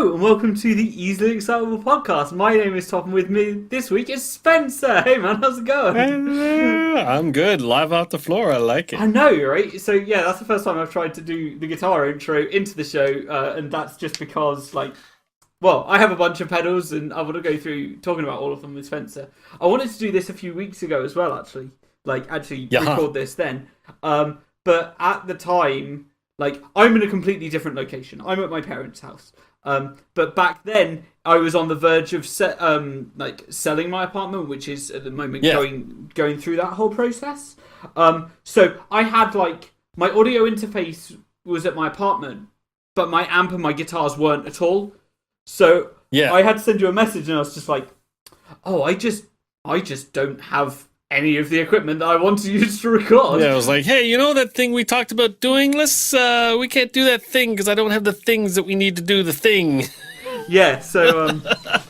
Hello and welcome to the Easily Excitable podcast. My name is Top and with me this week is Spencer. Hey man, how's it going? Hello. I'm good. Live off the floor. I like I it. know, right? So yeah, that's the first time I've tried to do the guitar intro into the show, and that's just because, well, I have a bunch of pedals and I want to go through talking about all of them with Spencer. I wanted to do this a few weeks ago as well, actually. Yeah. Record this then. But at the time, I'm in a completely different location. I'm at my parents' house. But back then, I was on the verge of selling my apartment, which is at the moment Yeah. going through that whole process. So I had my audio interface was at my apartment, but my amp and my guitars weren't at all. So Yeah. I had to send you a message, and I was just like, "Oh, I just don't have any of the equipment that I want to use to record." Yeah. I was like, hey, you know that thing we talked about doing? We can't do that thing because I don't have the things that we need to do the thing. Yeah. So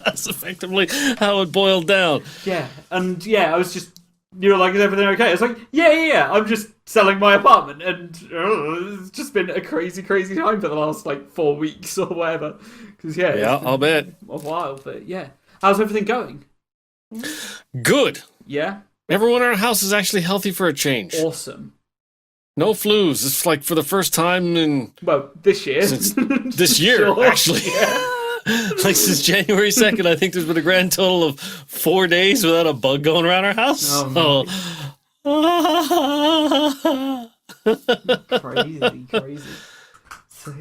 That's effectively how it boiled down. yeah, and yeah, I was just, you were like, "Is everything okay?" I was like, yeah. I'm just selling my apartment, and it's just been a crazy time for the last 4 weeks or whatever. Because Yeah, it's I'll been bet. a while, but yeah, how's everything going? Good. Yeah, Everyone in our house is actually healthy for a change. awesome. No flus. It's like for the first time in Well, this year, since this year, Sure, actually. yeah. Like since January 2nd, I think there's been a grand total of 4 days without a bug going around our house. Oh, So, crazy. So,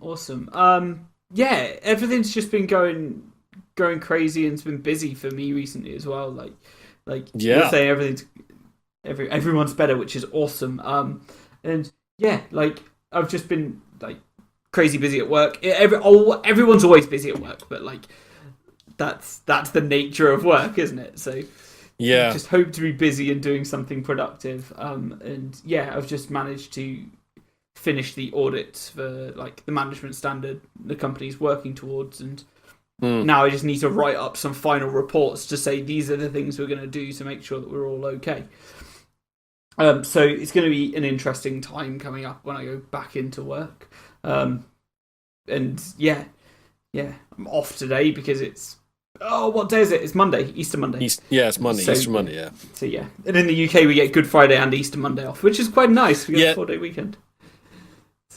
awesome. Yeah, everything's just been going crazy, and it's been busy for me recently as well. You're Yeah. saying everyone's better, which is awesome. And yeah, I've just been crazy busy at work. Everyone's always busy at work, but that's the nature of work, isn't it? So Yeah. just hope to be busy and doing something productive. And yeah, I've just managed to finish the audit for the management standard the company's working towards, and now I just need to write up some final reports to say these are the things we're going to do to make sure that we're all okay. So it's going to be an interesting time coming up when I go back into work. And yeah, I'm off today because it's, what day is it? It's Monday, Easter Monday. Yeah, it's Monday, So- Easter Monday, yeah. So yeah, and in the UK we get Good Friday and Easter Monday off, which is quite nice. We get Yeah. a 4-day weekend.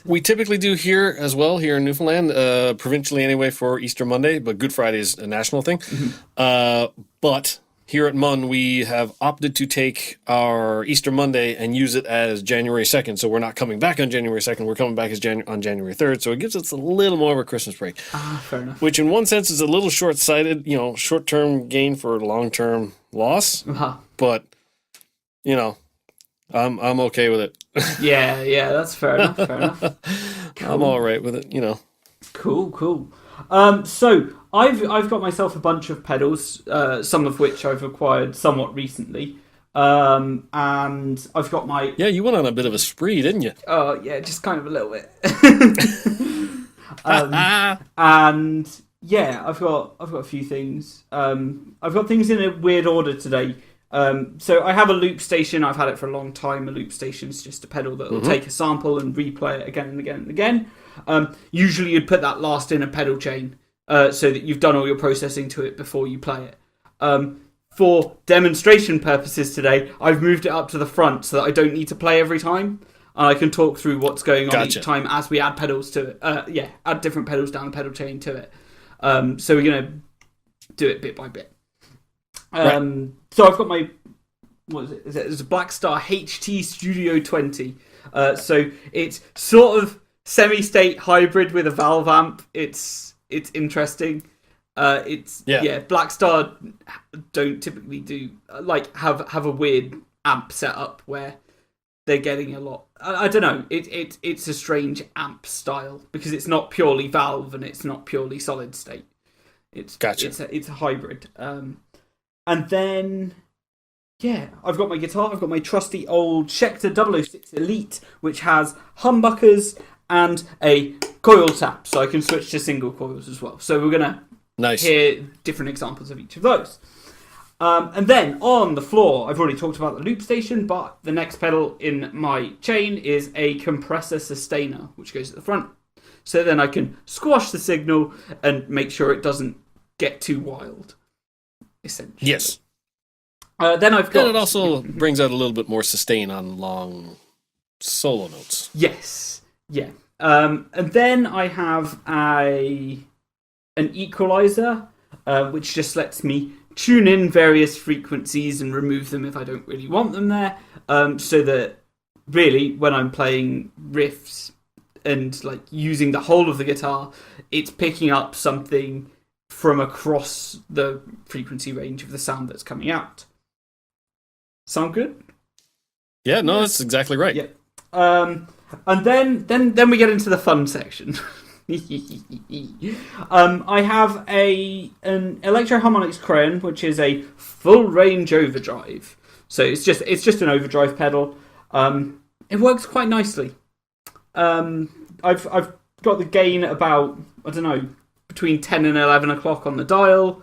We typically do here as well, here in Newfoundland, provincially anyway, for Easter Monday, but Good Friday is a national thing. But here at MUN, we have opted to take our Easter Monday and use it as January 2nd. So we're not coming back on January 2nd, we're coming back on January 3rd. So it gives us a little more of a Christmas break, Fair enough. which in one sense is a little short-sighted, short-term gain for long-term loss. But, I'm okay with it. Yeah, that's fair enough. I'm all right with it. Cool. So I've got myself a bunch of pedals, some of which I've acquired somewhat recently. And I've got my Yeah, you went on a bit of a spree, didn't you? yeah, just kind of a little bit. And yeah, I've got a few things. I've got things in a weird order today. So I have a loop station. I've had it for a long time. A loop station is just a pedal that will take a sample and replay it again and again and again. Usually you'd put that last in a pedal chain so that you've done all your processing to it before you play it. For demonstration purposes today, I've moved it up to the front so that I don't need to play every time. I can talk through what's going on Gotcha. each time as we add pedals to it. Add different pedals down the pedal chain to it. So we're going to do it bit by bit. Right. So I've got my, what is it? It's a Blackstar HT Studio 20. So it's sort of semi-state hybrid with a valve amp. It's interesting. Blackstar don't typically do have a weird amp setup where they're getting a lot. I don't know. It's a strange amp style because it's not purely valve and it's not purely solid state. Gotcha. It's a hybrid. And then, yeah, I've got my guitar. I've got my trusty old Schecter 006 Elite, which has humbuckers and a coil tap, so I can switch to single coils as well. So we're going to hear different examples of each of those. And then on the floor, I've already talked about the loop station, but the next pedal in my chain is a compressor sustainer, which goes at the front. so then I can squash the signal and make sure it doesn't get too wild, essentially. Yes. Then I've got... And it also brings out a little bit more sustain on long solo notes. Yes, yeah. And then I have an equalizer, which just lets me tune in various frequencies and remove them if I don't really want them there, so that really when I'm playing riffs and like using the whole of the guitar, it's picking up something from across the frequency range of the sound that's coming out. Sound good? Yeah, no, that's exactly right. Yeah. And then we get into the fun section. I have an Electro-Harmonix Crayon, which is a full range overdrive. So it's just an overdrive pedal. It works quite nicely. I've got the gain about, I don't know, between 10 and 11 o'clock on the dial.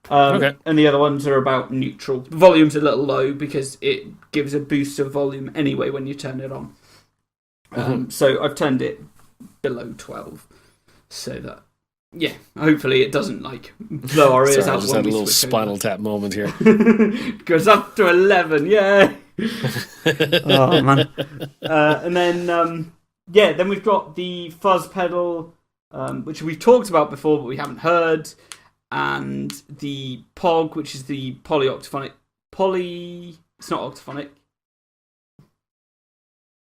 Okay. And the other ones are about neutral. The volume's a little low because it gives a boost of volume anyway when you turn it on. So I've turned it below 12. So that, yeah, hopefully it doesn't like blow our ears out. I just had a little Spinal Tap moment here. Goes up to 11, yeah. Oh man. And then then we've got the fuzz pedal, which we've talked about before but we haven't heard, and the POG, which is the polyoctaphonic. It's not octaphonic.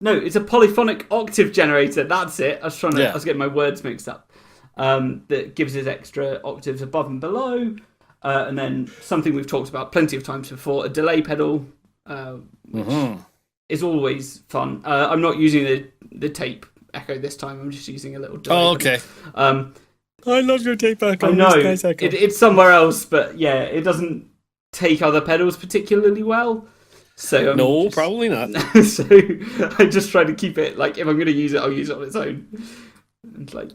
No, it's a polyphonic octave generator. That's it. I was getting my words mixed up. That gives us extra octaves above and below. And then something we've talked about plenty of times before, a delay pedal, which is always fun. I'm not using the tape echo this time. I'm just using a little delay. Oh, okay. I love your tape echo. I know. It's somewhere else, but yeah, it doesn't take other pedals particularly well. So probably not. So I just try to keep it like if I'm going to use it, I'll use it on its own. And like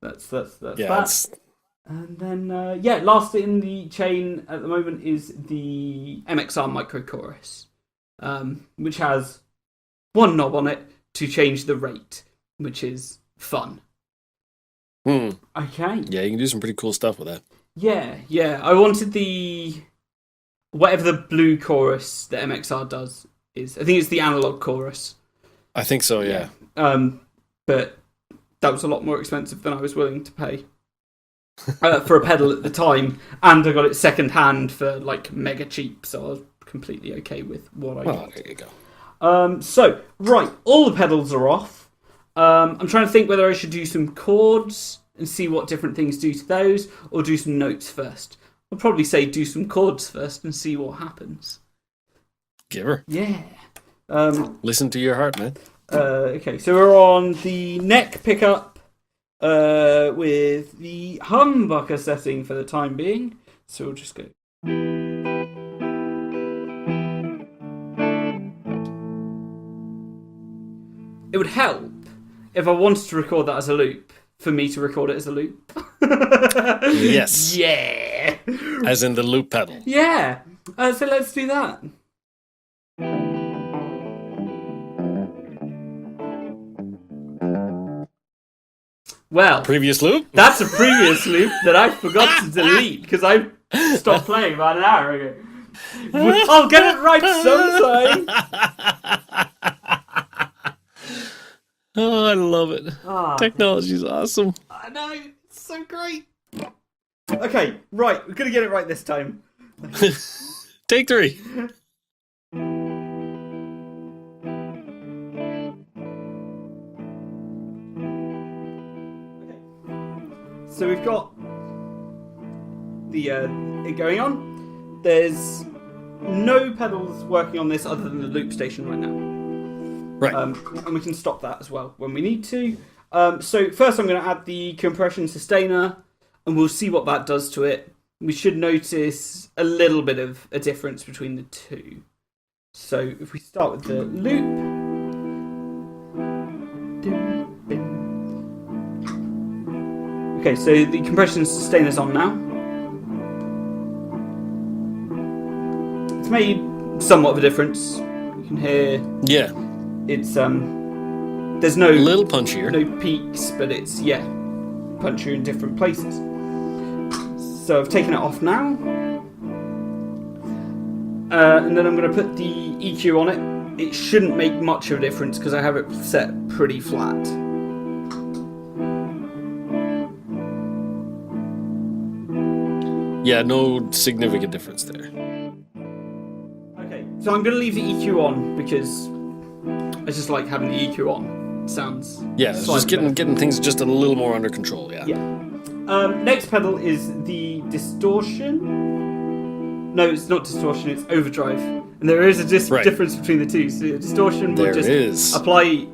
that's that. And then last in the chain at the moment is the MXR Micro Chorus, which has one knob on it to change the rate, which is fun. Okay. Yeah, you can do some pretty cool stuff with that. Yeah. I wanted whatever the blue chorus that MXR does is. I think it's the analog chorus. I think so, yeah. But that was a lot more expensive than I was willing to pay for a pedal at the time, and I got it second hand for like mega cheap, so I was completely okay with what I got. There you go. So, right, all the pedals are off. I'm trying to think whether I should do some chords and see what different things do to those, or do some notes first. I'll probably say do some chords first and see what happens. Give her. Yeah. Listen to your heart, man. Okay, so we're on the neck pickup with the humbucker setting for the time being. So we'll just go. It would help if I wanted to record that as a loop, for me to record it as a loop. Yes. Yeah. As in the loop pedal. Yeah. So let's do that. Well, previous loop? That's a previous loop that I forgot to delete because I stopped playing about an hour ago. I'll get it right sometime. Oh, I love it. Technology's awesome. I know, it's so great. Okay, right, we're going to get it right this time. Take 3. So we've got the it going on. There's no pedals working on this other than the loop station right now. Right. And we can stop that as well when we need to. So first I'm going to add the compression sustainer, and we'll see what that does to it. We should notice a little bit of a difference between the two. So if we start with the loop. Okay, so the compression sustainer's on now. It's made somewhat of a difference. You can hear. Yeah. It's there's no a little punchier. No peaks, but it's punchier in different places. So I've taken it off now, and then I'm going to put the EQ on it. It shouldn't make much of a difference because I have it set pretty flat. Yeah, no significant difference there. Okay, so I'm going to leave the EQ on because I just like having the EQ on. It sounds it's just getting things just a little more under control. Yeah. Next pedal is the distortion. No, it's not distortion. It's overdrive, and there is a difference between the two. So the distortion will apply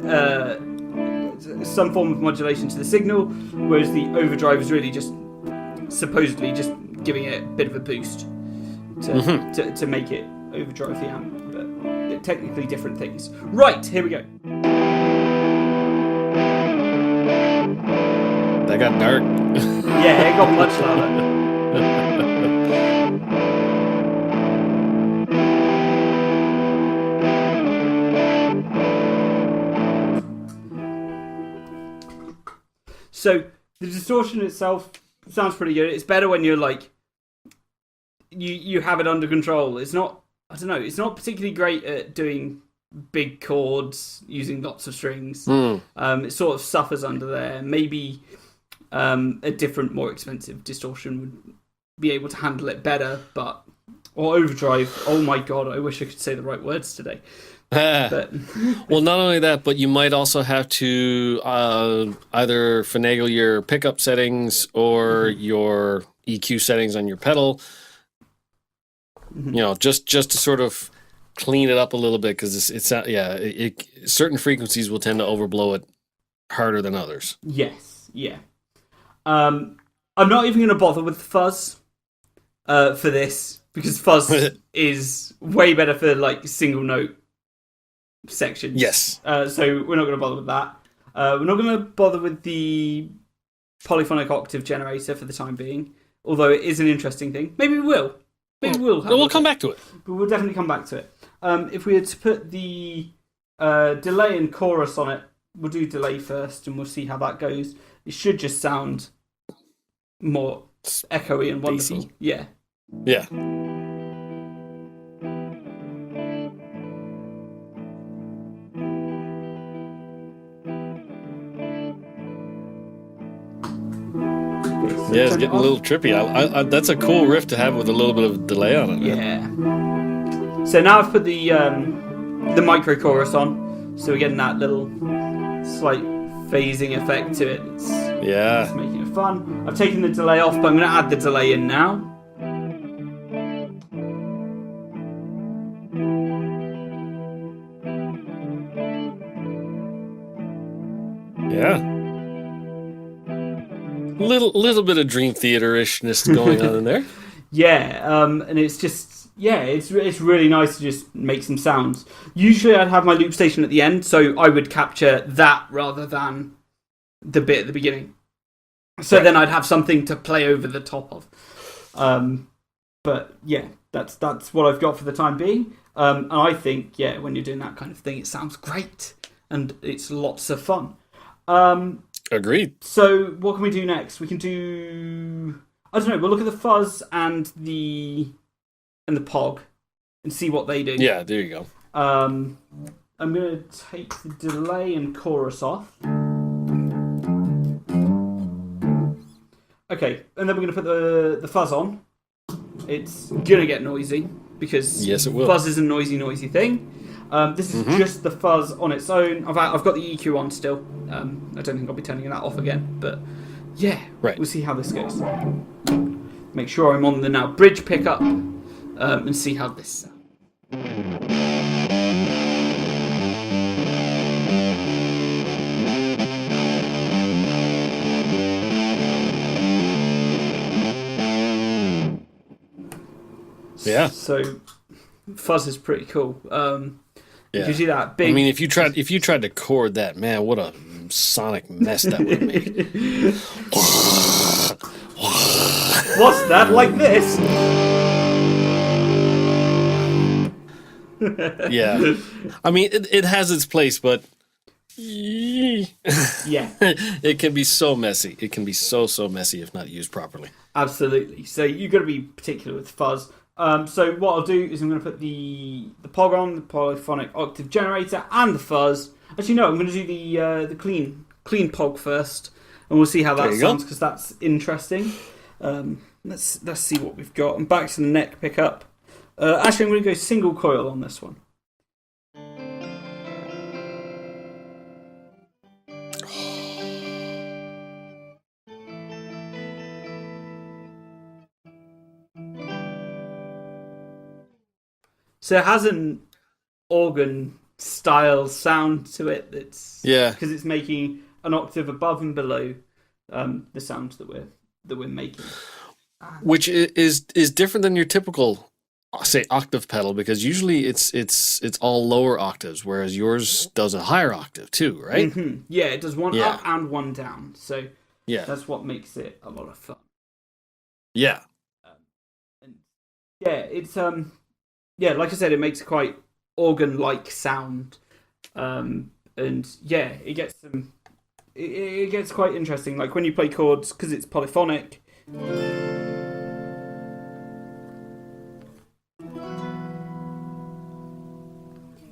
some form of modulation to the signal, whereas the overdrive is really just supposedly just giving it a bit of a boost to make it overdrive the amp, but they're technically different things. Right, here we go. That got dark. Yeah, it got much louder. So the distortion itself sounds pretty good. It's better when you're like you have it under control. It's not, I don't know, it's not particularly great at doing big chords using lots of strings. It sort of suffers under there. Maybe a different, more expensive distortion would be able to handle it better, or overdrive. Oh my god, I wish I could say the right words today. But well, not only that, but you might also have to either finagle your pickup settings or your EQ settings on your pedal. You know, just to sort of clean it up a little bit, because it's certain frequencies will tend to overblow it harder than others. Yes, yeah. I'm not even going to bother with fuzz for this, because fuzz is way better for like single note sections. Yes. So we're not going to bother with that. We're not going to bother with the polyphonic octave generator for the time being, although it is an interesting thing. Maybe we will. We'll come back to it. But we'll definitely come back to it. If we had to put the delay and chorus on it, we'll do delay first and we'll see how that goes. It should just sound more echoey and wonderful. Bassy. Yeah. Yeah. Yeah, it's getting a little trippy. I, that's a cool riff to have with a little bit of delay on it. Yeah. So now I've put the micro chorus on, so we're getting that little slight phasing effect to it. It's making it fun. I've taken the delay off, but I'm going to add the delay in now. Yeah. Little bit of Dream Theater-ishness going on in there. Yeah, and it's just, it's really nice to just make some sounds. Usually I'd have my loop station at the end, so I would capture that rather than the bit at the beginning. So then I'd have something to play over the top of. But yeah, that's what I've got for the time being. And I think, when you're doing that kind of thing, it sounds great. And it's lots of fun. Agreed. So what can we do next? We can do, I don't know, we'll look at the fuzz and the pog and see what they do. Yeah, there you go. I'm going to take the delay and chorus off. Okay, and then we're going to put the fuzz on. It's going to get noisy because yes, it will. Fuzz is a noisy thing. This is just the fuzz on its own. I've got the EQ on still. I don't think I'll be turning that off again. But we'll see how this goes. Make sure I'm on the now bridge pickup and see how this sounds. Yeah. So fuzz is pretty cool. You see that big? I mean, if you tried to chord that, man, what a sonic mess that would make. What's that like this? Yeah, I mean, it has its place, but Yeah. It can be so messy. It can be so messy if not used properly. Absolutely. So you've got to be particular with fuzz. So what I'll do is I'm going to put the pog on, the polyphonic octave generator, and the fuzz. Actually, no, I'm going to do the clean pog first, and we'll see how that sounds because that's interesting. Let's see what we've got. And back to the neck pickup. Actually, I'm going to go single coil on this one. So it has an organ style sound to it. That's because it's making an octave above and below the sound that we're making, which is different than your typical, say, octave pedal, because usually it's all lower octaves, whereas yours does a higher octave too, right? Mm-hmm. Yeah, it does one up and one down. So that's what makes it a lot of fun. Yeah. And it's like I said, it makes quite organ-like sound, and it gets it gets quite interesting. Like when you play chords, because it's polyphonic.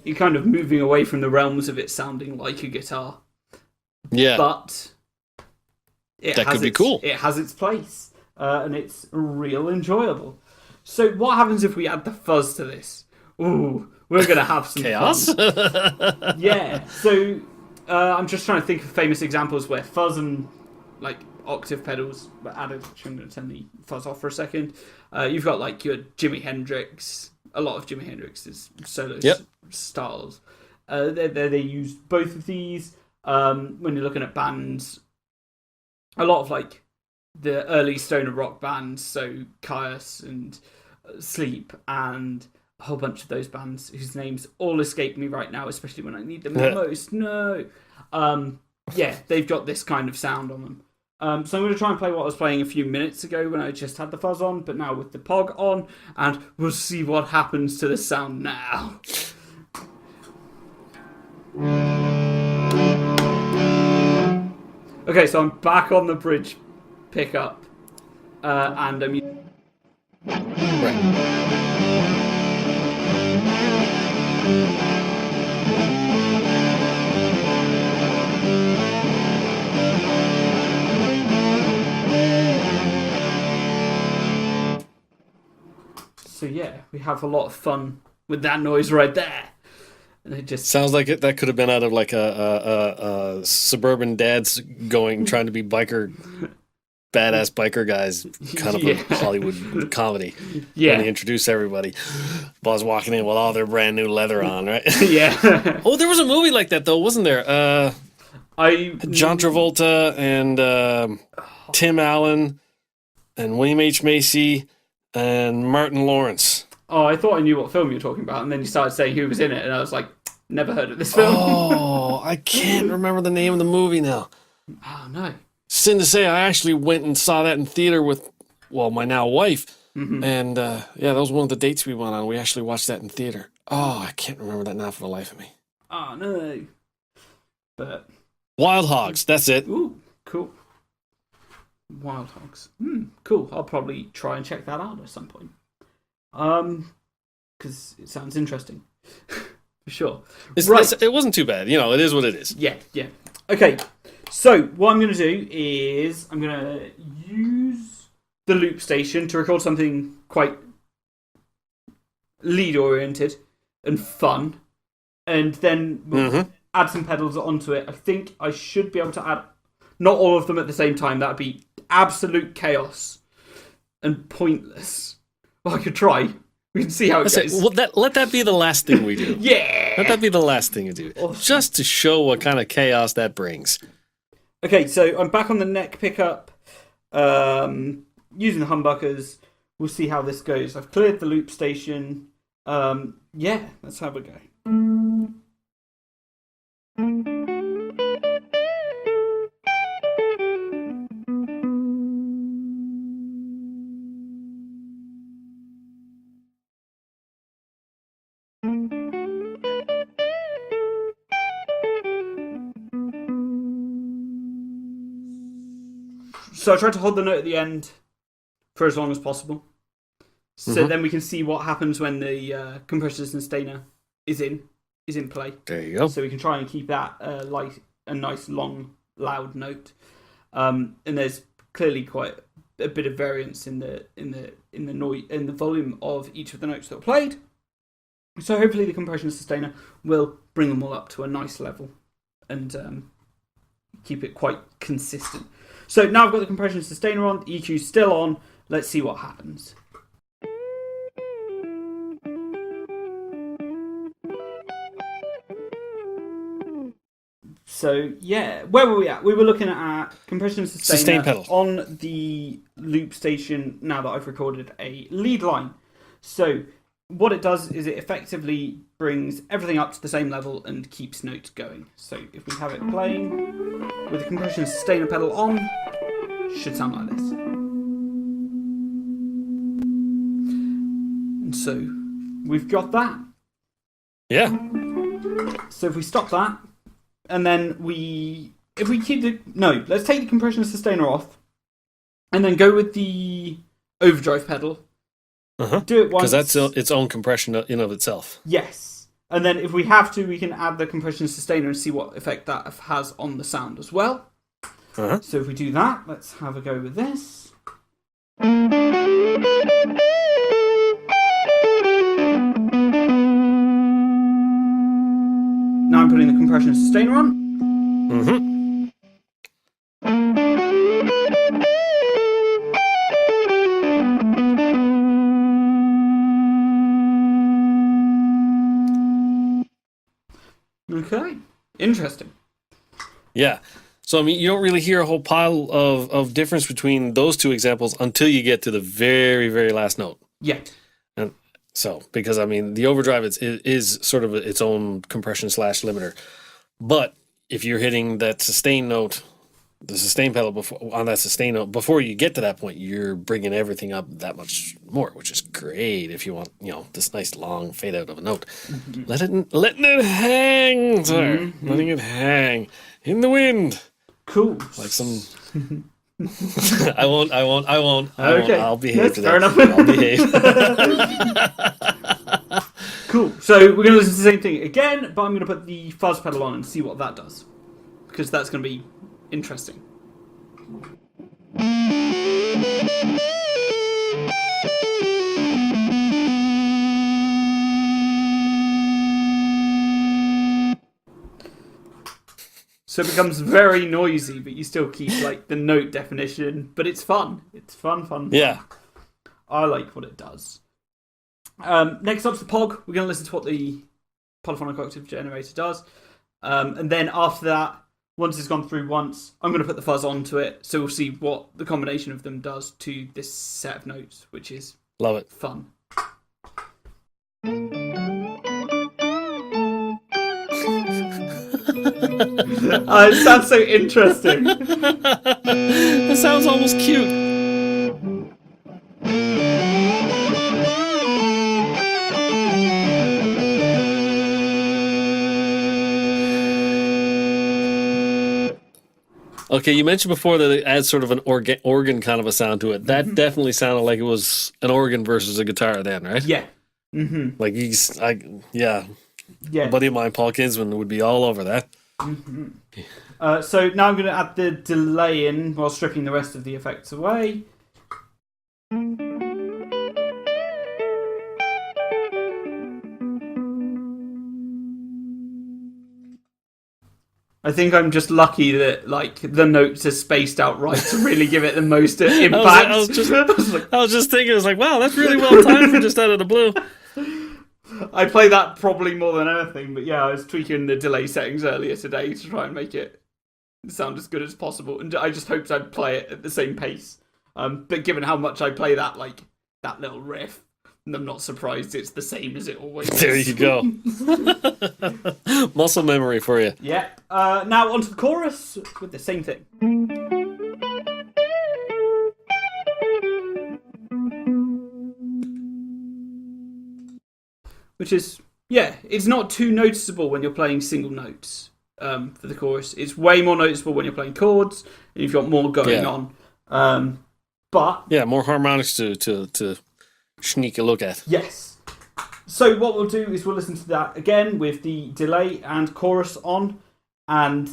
You're kind of moving away from the realms of it sounding like a guitar. Yeah, but that could be cool. It has its place, and it's real enjoyable. So what happens if we add the fuzz to this? Ooh, we're going to have some chaos. Fun. Yeah. So I'm just trying to think of famous examples where fuzz and like octave pedals were added. I'm going to turn the fuzz off for a second. You've got like your Jimi Hendrix. A lot of Jimi Hendrix's solo styles. They use both of these when you're looking at bands. A lot of like the early stoner rock bands, so Caius and Sleep, and a whole bunch of those bands whose names all escape me right now, especially when I need them the most. No. They've got this kind of sound on them. So I'm going to try and play what I was playing a few minutes ago when I just had the fuzz on, but now with the pog on, and we'll see what happens to the sound now. Okay, so I'm back on the bridge pickup, and I'm... So yeah, we have a lot of fun with that noise right there. And it just sounds like that could have been out of like a suburban dads trying to be badass biker guys, kind of a Hollywood comedy. Yeah, when they introduce everybody, Buzz walking in with all their brand new leather on, right? Yeah. Oh, there was a movie like that though, wasn't there? John Travolta and Tim Allen and William H. Macy and Martin Lawrence. Oh, I thought I knew what film you were talking about, and then you started saying who was in it, and I was like, never heard of this film. Oh, I can't remember the name of the movie now. Oh, no. Sin to say, I actually went and saw that in theater with, my now wife. Mm-hmm. And, that was one of the dates we went on. We actually watched that in theater. Oh, I can't remember that now for the life of me. Oh, no. But... Wild Hogs, that's it. Ooh, cool. Wild Hogs. Cool. I'll probably try and check that out at some point. Because it sounds interesting. For sure. It wasn't too bad. It is what it is. Yeah. Okay, so what I'm going to do is I'm going to use the loop station to record something quite lead-oriented and fun, and then we'll add some pedals onto it. I think I should be able to add not all of them at the same time. That would be absolute chaos and pointless. Well, I could try. We can see how it goes. Let that be the last thing we do. Yeah! Let that be the last thing you do. Awesome. Just to show what kind of chaos that brings. Okay, so I'm back on the neck pickup, using the humbuckers. We'll see how this goes. I've cleared the loop station. Let's have a go. So I tried to hold the note at the end for as long as possible. So then we can see what happens when the compression sustainer is in play. There you go. So we can try and keep that like a nice long loud note. And there's clearly quite a bit of variance in the noise in the volume of each of the notes that are played. So hopefully the compression sustainer will bring them all up to a nice level and keep it quite consistent. So now I've got the compression sustainer on, the EQ's still on. Let's see what happens. So yeah, where were we at? We were looking at our compression sustainer Sustain pedal on the loop station now that I've recorded a lead line. So what it does is it effectively brings everything up to the same level and keeps notes going. So if we have it playing with the compression sustainer pedal on, it should sound like this. And so we've got that. Yeah. So if we stop that, and then if we keep let's take the compression sustainer off, and then go with the overdrive pedal. Do it once. Because that's its own compression in of itself. Yes. And then if we have to, we can add the compression sustainer and see what effect that has on the sound as well. So if we do that, let's have a go with this. Now I'm putting the compression sustainer on. Okay, interesting. Yeah. So, I mean, you don't really hear a whole pile of difference between those two examples until you get to the very, very last note. Yeah. And so, because, I mean, the overdrive is sort of its own compression / limiter. But if you're hitting that sustain note, the sustain pedal on that sustain note, before you get to that point, you're bringing everything up that much more, which is great if you want, this nice long fade out of a note. Letting it hang, sir. Letting it hang in the wind. Cool. Like some. I won't. Okay. I'll behave to fair that. enough. I'll behave. Cool. So we're going to listen to the same thing again, but I'm going to put the fuzz pedal on and see what that does, because that's going to be interesting. So it becomes very noisy, but you still keep like the note definition. But it's fun. It's fun. Yeah. I like what it does. Next up's the POG. We're going to listen to what the polyphonic octave generator does. And then after that, once it's gone through once, I'm going to put the fuzz onto it. So we'll see what the combination of them does to this set of notes, which is love it. Fun. It sounds so interesting. It sounds almost cute. Okay, you mentioned before that it adds sort of an organ kind of a sound to it. That definitely sounded like it was an organ versus a guitar then, right? Yeah. Like yeah. A buddy of mine, Paul Kinsman, would be all over that. So now I'm going to add the delay in while stripping the rest of the effects away. I think I'm just lucky that like the notes are spaced out right to really give it the most impact. I was just thinking, I was like, wow, that's really well timed for just out of the blue. I play that probably more than anything, but yeah, I was tweaking the delay settings earlier today to try and make it sound as good as possible, and I just hoped I'd play it at the same pace. But given how much I play that little riff, I'm not surprised it's the same as it always is. There you go. Muscle memory for you. Yeah. Now onto the chorus with the same thing. Which is, it's not too noticeable when you're playing single notes for the chorus. It's way more noticeable when you're playing chords and you've got more going on. But yeah, more harmonics to sneak a look at. Yes. So what we'll do is we'll listen to that again with the delay and chorus on, and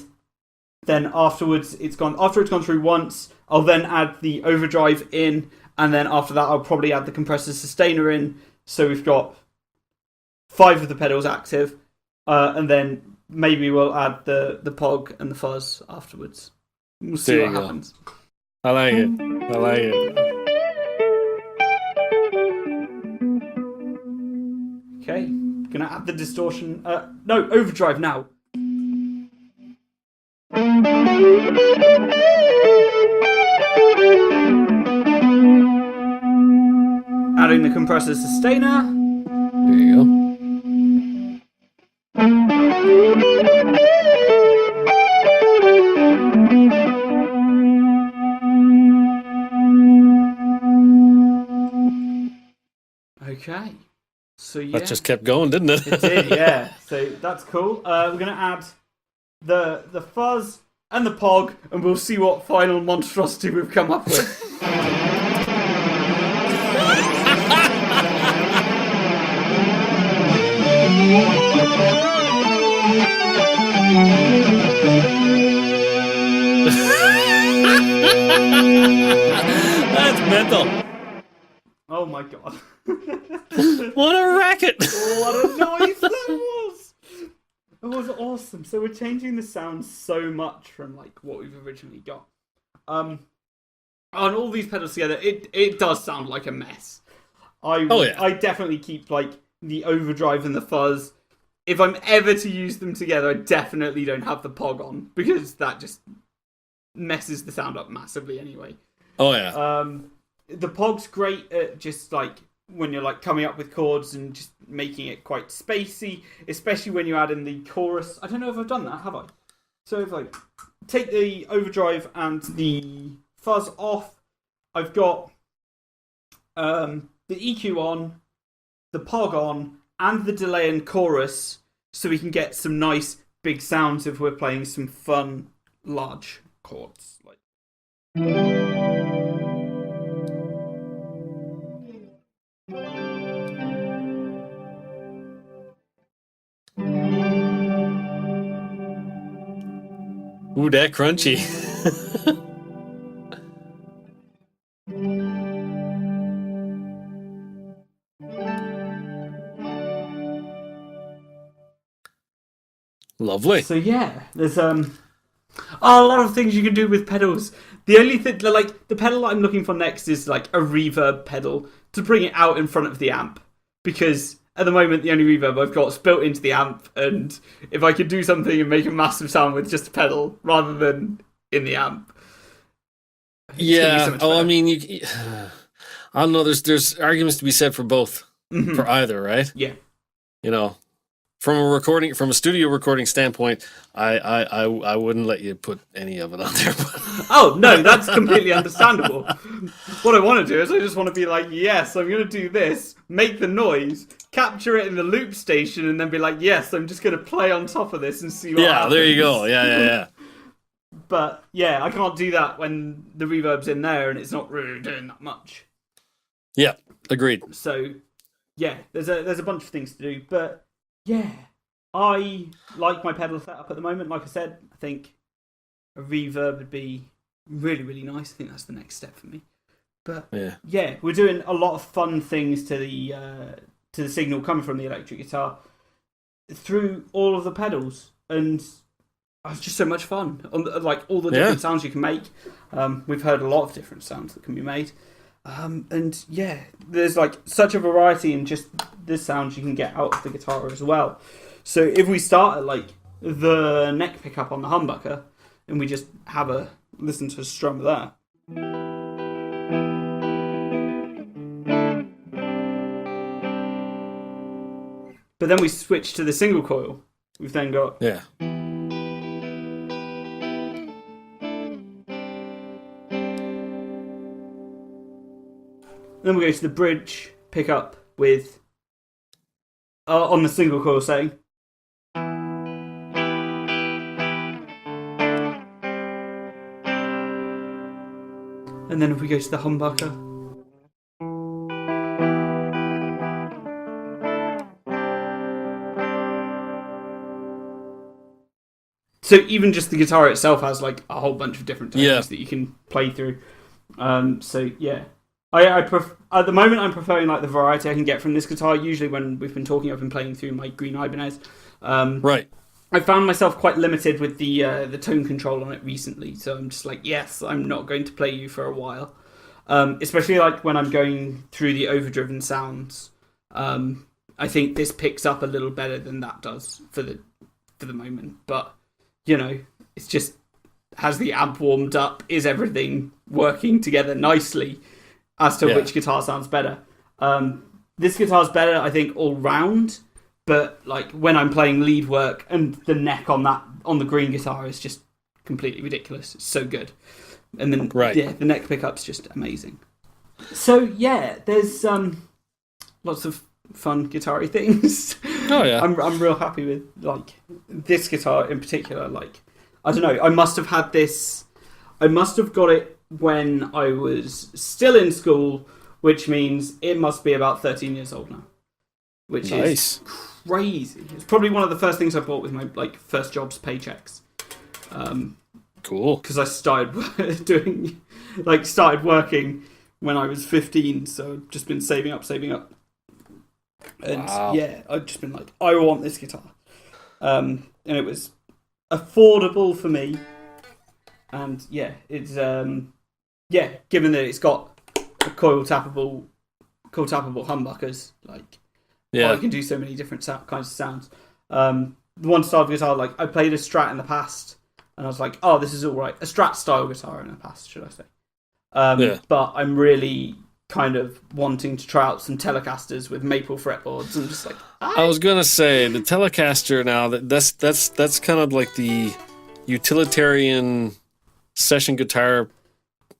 then afterwards after it's gone through once, I'll then add the overdrive in, and then after that I'll probably add the compressor sustainer in. So we've got 5 of the pedals active, and then maybe we'll add the pog and the fuzz afterwards. We'll see what happens. I like it. Okay, gonna add the distortion. No, overdrive now. Adding the compressor sustainer. There you go. Okay. So yeah. That just kept going, didn't it? It did, yeah. So that's cool. We're gonna add the fuzz and the pog, and we'll see what final monstrosity we've come up with. That's mental. Oh my god. What a racket! What a noise that was! It was awesome. So we're changing the sound so much from like what we've originally got. On all these pedals together, it does sound like a mess. I definitely keep like the overdrive and the fuzz. If I'm ever to use them together, I definitely don't have the pog on, because that just messes the sound up massively anyway. Oh yeah. The pog's great at just like when you're like coming up with chords and just making it quite spacey, especially when you add in the chorus. I don't know if I've done that, have I? So if I take the overdrive and the fuzz off, I've got the EQ on, the pog on, and the delay and chorus, so we can get some nice big sounds if we're playing some fun large chords. Like. Ooh, that crunchy. Lovely. So yeah, there's a lot of things you can do with pedals. The only thing, like the pedal I'm looking for next is like a reverb pedal to bring it out in front of the amp, because at the moment the only reverb I've got is built into the amp, and if I could do something and make a massive sound with just a pedal rather than in the amp. Yeah. I mean, I don't know. There's arguments to be said for both, for either, right? Yeah. You know, from a studio recording standpoint, I wouldn't let you put any of it on there. Oh no, that's completely understandable. What I want to do is I just want to be like, yes, I'm going to do this, make the noise, capture it in the loop station, and then be like, yes, I'm just going to play on top of this and see what happens. There you go. Yeah. But yeah, I can't do that when the reverb's in there and it's not really doing that much. Yeah, agreed. So yeah, there's a bunch of things to do, but yeah, I like my pedal setup at the moment. Like I said, I think a reverb would be really, really nice. I think that's the next step for me. But yeah, we're doing a lot of fun things to the signal coming from the electric guitar through all of the pedals, and it's just so much fun. Like all the different sounds you can make. We've heard a lot of different sounds that can be made. And yeah, there's like such a variety in just the sounds you can get out of the guitar as well. So if we start at like the neck pickup on the humbucker and we just have a listen to a strum of that. But then we switch to the single coil. We've then got Then we go to the bridge pickup with on the single coil setting. And then if we go to the humbucker. So even just the guitar itself has like a whole bunch of different tones that you can play through. So yeah, at the moment I'm preferring like the variety I can get from this guitar. Usually when we've been talking, I've been playing through my Green Ibanez. Right. I found myself quite limited with the tone control on it recently, so I'm just like, yes, I'm not going to play you for a while. Especially like when I'm going through the overdriven sounds. I think this picks up a little better than that does for the moment, but. You know, it's just, has the amp warmed up? Is everything working together nicely as to which guitar sounds better? This guitar's better, I think, all round, but like when I'm playing lead work and the neck on the green guitar is just completely ridiculous. It's so good. And then, the neck pickup's just amazing. So, yeah, there's lots of fun guitar-y things. Oh yeah, I'm real happy with like this guitar in particular. Like, I don't know, I must have got it when I was still in school, which means it must be about 13 years old now, which is crazy. It's probably one of the first things I bought with my like first job's paychecks. Cool, because I started started working when I was 15, so I've just been saving up. And yeah, I've just been like, I want this guitar. And it was affordable for me. And yeah, it's given that it's got coil tappable humbuckers, like I can do so many different kinds of sounds. The one style of guitar, like I played a Strat in the past, and I was like, oh, this is all right. A Strat style guitar in the past, should I say? But I'm really kind of wanting to try out some Telecasters with maple fretboards and just like I was gonna say the Telecaster now that's kind of like the utilitarian session guitar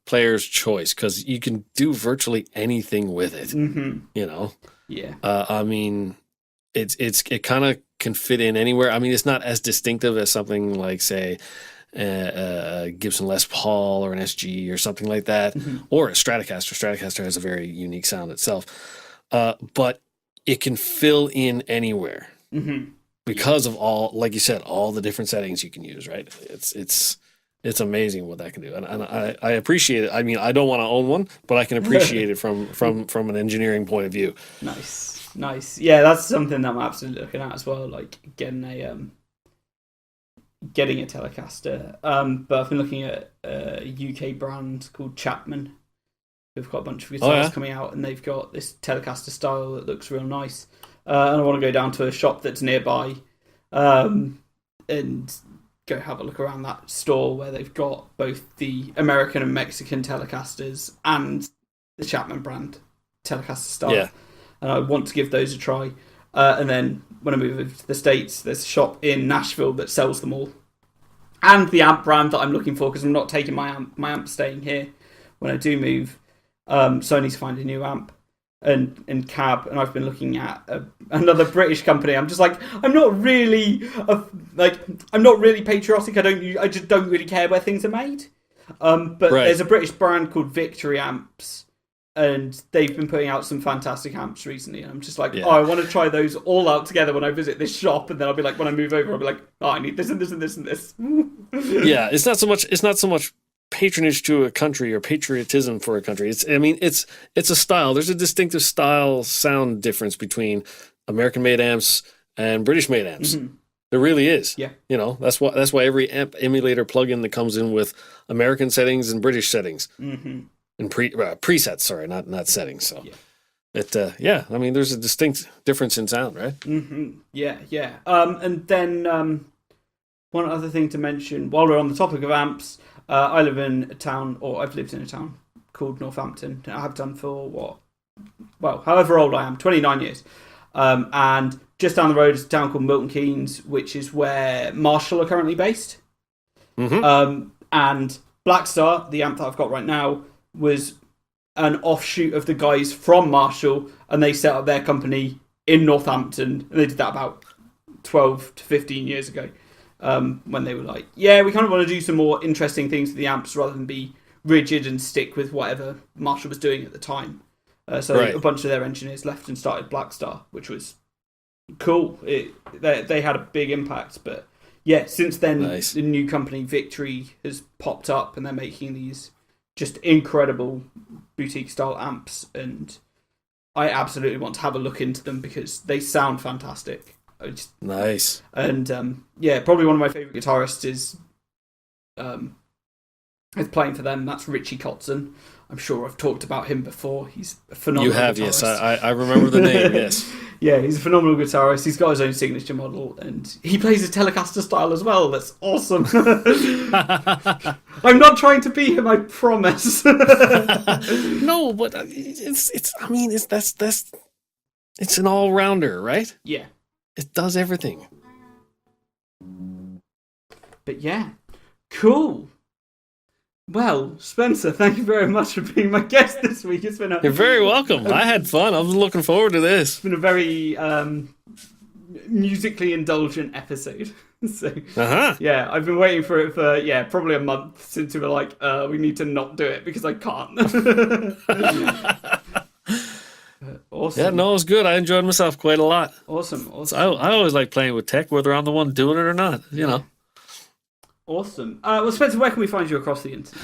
player's choice because you can do virtually anything with it. You know, I mean it kind of can fit in anywhere. I mean, it's not as distinctive as something like say Gibson Les Paul or an SG or something like that, or a Stratocaster. Stratocaster has a very unique sound itself, but it can fill in anywhere because of all, like you said, all the different settings you can use. Right? It's amazing what that can do, and I appreciate it. I mean, I don't want to own one, but I can appreciate it from an engineering point of view. Nice. Yeah, that's something that I'm absolutely looking at as well. Like getting a Telecaster, but I've been looking at a UK brand called Chapman. They've got a bunch of guitars coming out, and they've got this Telecaster style that looks real nice. And I want to go down to a shop that's nearby, and go have a look around that store where they've got both the American and Mexican Telecasters and the Chapman brand Telecaster style. Yeah. And I want to give those a try. And then when I move over to the States, there's a shop in Nashville that sells them all. And the amp brand that I'm looking for, because I'm not taking my amp staying here when I do move. So I need to find a new amp and cab. And I've been looking at another British company. I'm just like, I'm not really patriotic. I just don't really care where things are made. But there's a British brand called Victory Amps. And they've been putting out some fantastic amps recently. And I'm just like, I want to try those all out together when I visit this shop. And then I'll be like, when I move over, I'll be like, I need this and this and this and this. Yeah, it's not so much patronage to a country or patriotism for a country. It's a style. There's a distinctive style sound difference between American-made amps and British-made amps. There really is. Yeah. You know, that's why every amp emulator plugin that comes in with American settings and British settings. And presets, sorry, not settings. So, I mean, there's a distinct difference in sound, right? Yeah. And then one other thing to mention while we're on the topic of amps, I've lived in a town called Northampton. I have done for however old I am, 29 years. And just down the road is a town called Milton Keynes, which is where Marshall are currently based. And Blackstar, the amp that I've got right now, was an offshoot of the guys from Marshall, and they set up their company in Northampton, and they did that about 12 to 15 years ago, when they were like, we kind of want to do some more interesting things with the amps rather than be rigid and stick with whatever Marshall was doing at the time. So Right. a bunch of their engineers left and started Blackstar, which was cool. They had a big impact, but yeah, since then Nice. the new company Victory has popped up, and they're making these just incredible boutique style amps, and I absolutely want to have a look into them because they sound fantastic. Nice. And yeah, probably one of my favorite guitarists is playing for them. That's Richie Kotzen. I'm sure I've talked about him before. He's a phenomenal You have, guitarist. yes. I remember the name, yes. Yeah, he's a phenomenal guitarist. He's got his own signature model, and he plays a Telecaster style as well. That's awesome. I'm not trying to be him, I promise. No, but it's an all-rounder, right? Yeah. It does everything. But yeah, cool. Well, Spencer, thank you very much for being my guest this week. It's been You're very welcome. I had fun. I was looking forward to this. It's been a very musically indulgent episode. So yeah, I've been waiting for it for probably a month since we were like, we need to not do it because I can't. Awesome. Yeah, no, it was good. I enjoyed myself quite a lot. Awesome. I always like playing with tech, whether I'm the one doing it or not. You know. Awesome. Well, Spencer, where can we find you across the internet?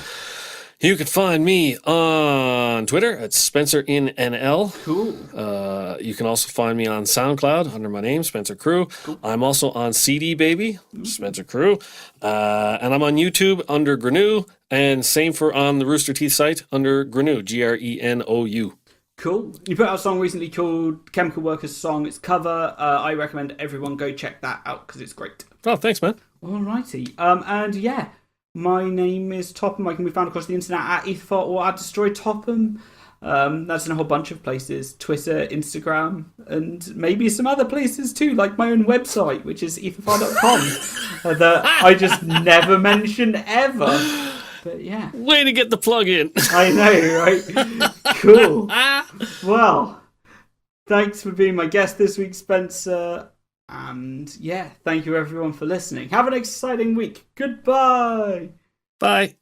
You can find me on Twitter at SpencerInNL. Cool. You can also find me on SoundCloud under my name, Spencer Crew. Cool. I'm also on CD Baby, Spencer Crew. And I'm on YouTube under Grenou, and same for on the Rooster Teeth site under Grenou, Grenou. Cool. You put out a song recently called Chemical Workers Song. It's cover. I recommend everyone go check that out because it's great. Oh, thanks, man. Alrighty. And yeah, my name is Topham. I can be found across the internet at Etherfart or at Destroy Topham. That's in a whole bunch of places. Twitter, Instagram, and maybe some other places too, like my own website, which is etherfart.com, that I just never mention ever. But yeah. Way to get the plug in. I know, right? Cool. Well, thanks for being my guest this week, Spencer. And yeah, thank you everyone for listening. Have an exciting week. Goodbye. Bye.